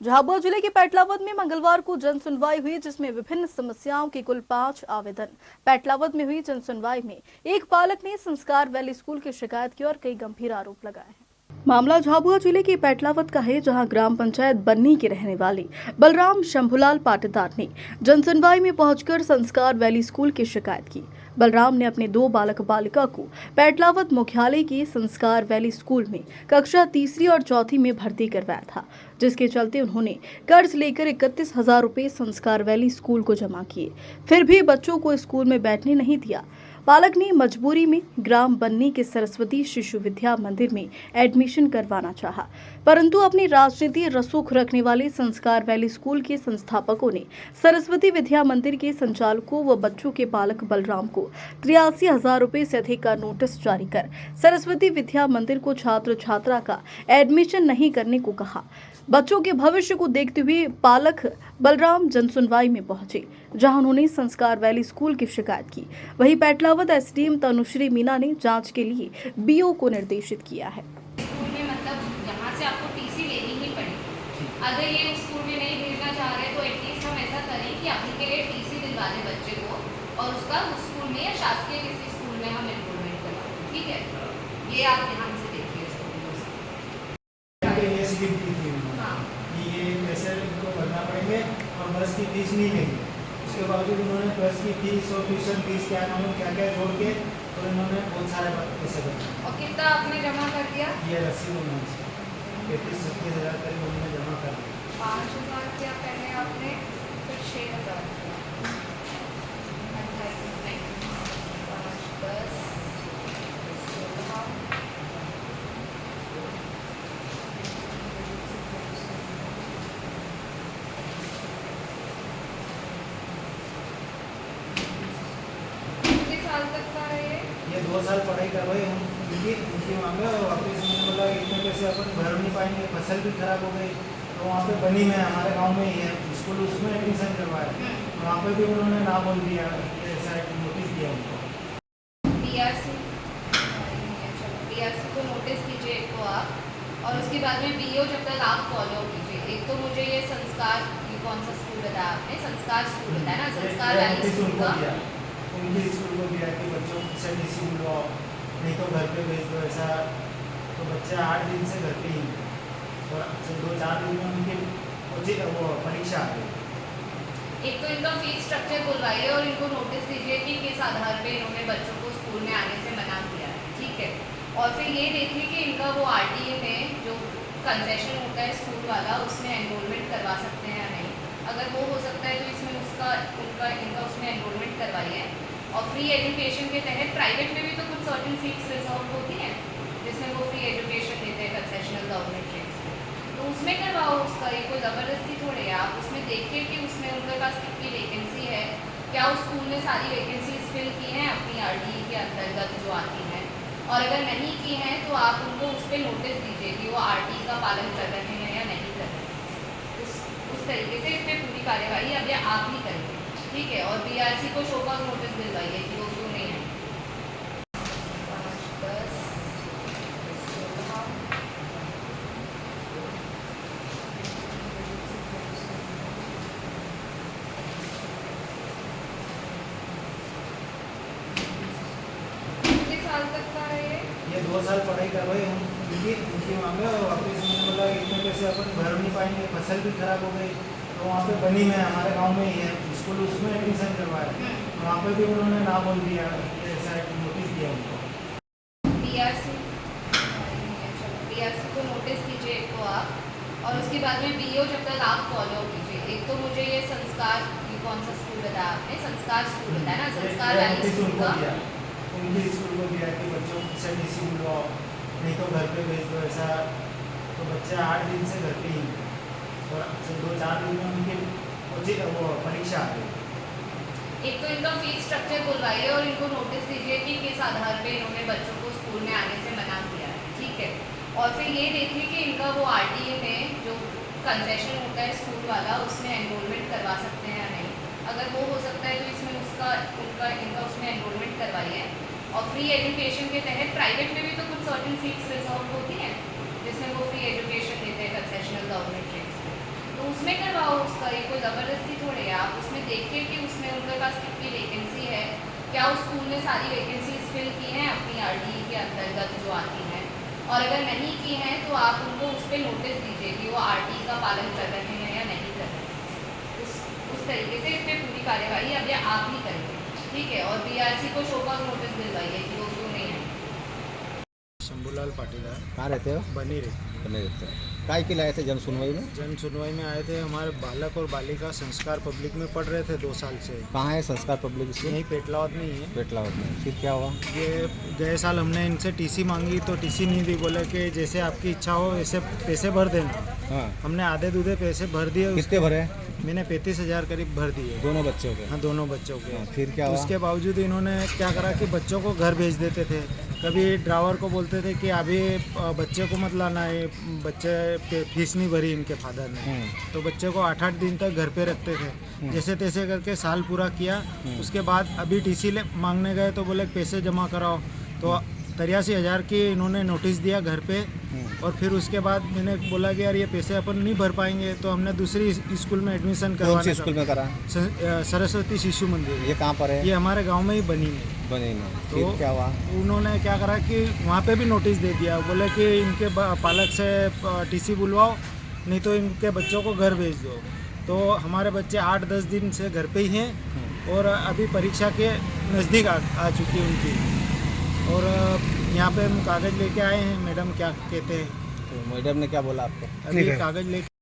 झाबुआ जिले के पेटलावद में मंगलवार को जन सुनवाई हुई, जिसमें विभिन्न समस्याओं के कुल 5 आवेदन। पेटलावद में हुई जन सुनवाई में एक पालक ने संस्कार वैली स्कूल की शिकायत की और कई गंभीर आरोप लगाए हैं। मामला झाबुआ जिले के पेटलावद का है, जहां ग्राम पंचायत बन्नी के रहने वाले बलराम शंभूलाल पाटीदार ने जन सुनवाई में पहुंचकर संस्कार वैली स्कूल की शिकायत की। बलराम ने अपने 2 बालक बालिका को पेटलावद मुख्यालय के संस्कार वैली स्कूल में कक्षा तीसरी और चौथी में भर्ती करवाया था, जिसके चलते उन्होंने कर्ज लेकर 31,000 रुपए संस्कार वैली स्कूल को जमा किए। फिर भी बच्चों को स्कूल में बैठने नहीं दिया। पालक ने मजबूरी में ग्राम बन्नी के सरस्वती शिशु विद्या मंदिर में एडमिशन करवाना चाहा, परंतु अपनी राजनीति रसूख रखने वाले संस्कार वैली स्कूल के संस्थापकों ने सरस्वती विद्या मंदिर के संचालकों व बच्चों के पालक बलराम को 83,000 रुपए से अधिक का नोटिस जारी कर सरस्वती विद्या मंदिर को छात्र छात्रा का एडमिशन नहीं करने को कहा। बच्चों के भविष्य को देखते हुए पालक बलराम जन सुनवाई में पहुंचे, जहां उन्होंने संस्कार वैली स्कूल की शिकायत की। वहीं पेटलावद एसडीएम तनुश्री मीना ने जांच के लिए बीओ को निर्देशित किया है। स्कूल में मतलब यहाँ से आपको टीसी लेनी ही पड़ेगी। अगर ये स्कूल में नहीं भेजना चाह रहे तो एटलीस्ट हम ऐसा करें कि अभी के लिए टीसी दिलवा दें बच्चे को और उसका उस स्कूल में या शासकीय किसी स्कूल में हम एनरोलमेंट करवाएं। ठीक है, ये आप ध्यान से देखिए। ये पैसे इनको भरना पड़ेंगे और बस की फीस नहीं लेंगे। उसके बावजूद उन्होंने बस की फीस और ट्यूशन फीस क्या क्या जोड़ के और इन्होंने बहुत सारे पैसे भरे। और कितना आपने जमा कर दिया? ये रसीद उन्होंने 35-36,000 करीब उन्होंने जमा कर दिया। 5,000 किया पहले आपने, फिर 6,000 किया। 28, 5, 10, 16। साल तक का है ये 2 साल पढ़ाई करवाई उनकी मांगे और वापस उन्होंने बोला इतने पैसे अपन भर नहीं पाएंगे, फसल भी खराब हो गई। तो वहाँ पे बनी में हमारे गांव में ही है स्कूल, उसमें एडमिशन करवाया। वहाँ पे भी उन्होंने ना बोल दिया, ऐसा नोटिस दिया उनको। बीआरसी को नोटिस कीजिए एक तो आप, और उसके बाद में बीओ जब तक आप फॉलो कीजिए। एक तो मुझे ये संस्कार, ये कौन सा स्कूल बताया आपने? संस्कार स्कूल बताया ना, संस्कार वैली स्कूल का। उनके स्कूल को दिया कि बच्चों से टीसी बुलवाओ, नहीं तो घर पे भेज दो ऐसा। तो बच्चे 8 दिन से घर पे ही और 2-4 दिन में उनकी वो परीक्षा आ गई। एक तो इनका फीस स्ट्रक्चर बुलवाइए और इनको नोटिस दीजिए कि किस आधार पे इन्होंने बच्चों को स्कूल में आने से मना किया है। ठीक है, और फिर ये देखिए कि इनका वो आरटीए में जो कंसेशन होता है स्कूल वाला, उसमें एनरोलमेंट करवा सकते हैं या नहीं। अगर वो हो सकता है तो इसमें इनका उसमें एनरोलमेंट करवाइए। और फ्री एजुकेशन के तहत प्राइवेट में भी तो कुछ सर्टेन सीट्स रिजर्व होती हैं जिसमें वो फ्री एजुकेशन देते हैं कंसेशनल गवर्नमेंट रेट्स में, तो उसमें करवाओ उसका। ये कोई ज़बरदस्ती थोड़ी है। आप उसमें देखिए कि उसमें उनके पास कितनी वैकेंसी है, क्या उस स्कूल ने सारी वैकेंसीज फिल की हैं अपनी आरटीई के अंतर्गत जो आती हैं, और अगर नहीं की हैं तो आप उनको उस पर नोटिस दीजिए कि वो आरटीई का पालन कर रहे हैं या नहीं कर रहे हैं। उस तरीके से इस पर पूरी कार्यवाही अब ये आप ही करेंगे। ठीक है, और बीआरसी को शो कॉज नोटिस दिलवाइए कि वो क्यों नहीं है। 5, 10, 16। कितने साल तक का है ये 2 साल पढ़ाई करवाई उनकी मांगे और वापस उन्होंने बोला इतने पैसे अपन भर नहीं पाएंगे, फसल भी खराब हो गई। तो वहाँ पे बनी में हमारे गांव में ही है स्कूल, उसमें एडमिशन करवाया। वहाँ पे भी उन्होंने ना बोल दिया, ऐसा नोटिस दिया उनको। बीआरसी को नोटिस कीजिए एक तो आप, और उसके बाद में बीओ जब तक आप फॉलो कीजिए। एक तो मुझे ये संस्कार, ये कौन सा स्कूल बताया आपने? संस्कार स्कूल बताया ना, संस्कार वैली स्कूल का। उनके स्कूल को दिया कि बच्चों से टीसी बुलवाओ, नहीं तो घर पे भेज दो ऐसा। तो बच्चे 8 दिन से घर पे ही और 2-4 दिन में उनकी वो परीक्षा आ गई। एक तो इनका फीस स्ट्रक्चर बुलवाइए और इनको नोटिस दीजिए कि किस आधार पे इन्होंने बच्चों को स्कूल में आने से मना किया है। ठीक है, और फिर ये देखिए कि इनका वो आरटीए में जो कंसेशन होता है स्कूल वाला, उसमें एनरोलमेंट करवा सकते हैं या नहीं। अगर वो हो सकता है तो इसमें इनका उसमें एनरोलमेंट करवाइए। और फ्री एजुकेशन के तहत प्राइवेट में भी तो कुछ सर्टेन सीट्स रिजर्व होती हैं जिसमें वो फ्री एजुकेशन देते हैं कंसेशनल गवर्नमेंट रेट्स में, कोई ज़बरदस्ती थोड़ी है। आप उसमें देखिए कि उसमें उनके पास कितनी वैकेंसी है, क्या उस स्कूल ने सारी वैकेंसीज फिल की हैं अपनी आरटीई के अंतर्गत जो आती हैं, और अगर नहीं की हैं तो आप उनको उस पर नोटिस दीजिए कि वो आरटीई का पालन कर रहे हैं या नहीं कर रहे हैं। उस तरीके से इस पर पूरी कार्यवाही अब ये आप ही करेंगे, ठीक है। और बीआरसी को शो कॉज नोटिस दिलवाइए कि वो क्यों नहीं है। शंभूलाल पाटीदार कहाँ रहते हो? बनी रहे। बने रहते हो। काय के लाए थे जन सुनवाई में? जन सुनवाई में आए थे, हमारे बालक और बालिका संस्कार पब्लिक में पढ़ रहे थे 2 साल से। कहाँ है संस्कार पब्लिक स्कूल? यहीं पेटलावद में ही है। पेटलावद में। फिर क्या हुआ? ये गए साल हमने इनसे टीसी मांगी तो टीसी नहीं दी, बोले कि जैसे आपकी इच्छा हो वैसे पैसे भर देना। हाँ, हमने आधे दूधे पैसे भर दिए। कितने भरे? मैंने 35,000 करीब भर दिए। दोनों बच्चों के? हाँ, दोनों बच्चों के। हाँ, फिर क्या हुआ? उसके बावजूद इन्होंने क्या करा कि बच्चों को घर भेज देते थे। कभी ड्राइवर को बोलते थे कि अभी बच्चे को मत लाना है, बच्चे पे फीस नहीं भरी इनके फादर ने, तो बच्चे को 8-8 दिन तक घर पे रखते थे। जैसे तैसे करके साल पूरा किया। उसके बाद अभी टीसी मांगने गए तो बोले पैसे जमा कराओ, तो 83,000 की इन्होंने नोटिस दिया घर पे। और फिर उसके बाद मैंने बोला कि यार ये पैसे अपन नहीं भर पाएंगे, तो हमने दूसरी स्कूल में एडमिशन कौन सी करवाने स्कूल में करा? सरस्वती शिशु मंदिर। ये कहाँ पर है? ये हमारे गांव में ही बनी है। बने में। फिर तो क्या हुआ? उन्होंने क्या करा कि वहाँ पे भी नोटिस दे दिया, बोले कि इनके पालक से टीसी बुलवाओ, नहीं तो इनके बच्चों को घर भेज दो। तो हमारे बच्चे 8-10 दिन से घर पे ही हैं और अभी परीक्षा के नज़दीक आ चुकी है उनकी। और यहाँ पे हम कागज़ लेके आए हैं, मैडम क्या कहते हैं? तो मैडम ने क्या बोला आपको? अभी कागज़ लेके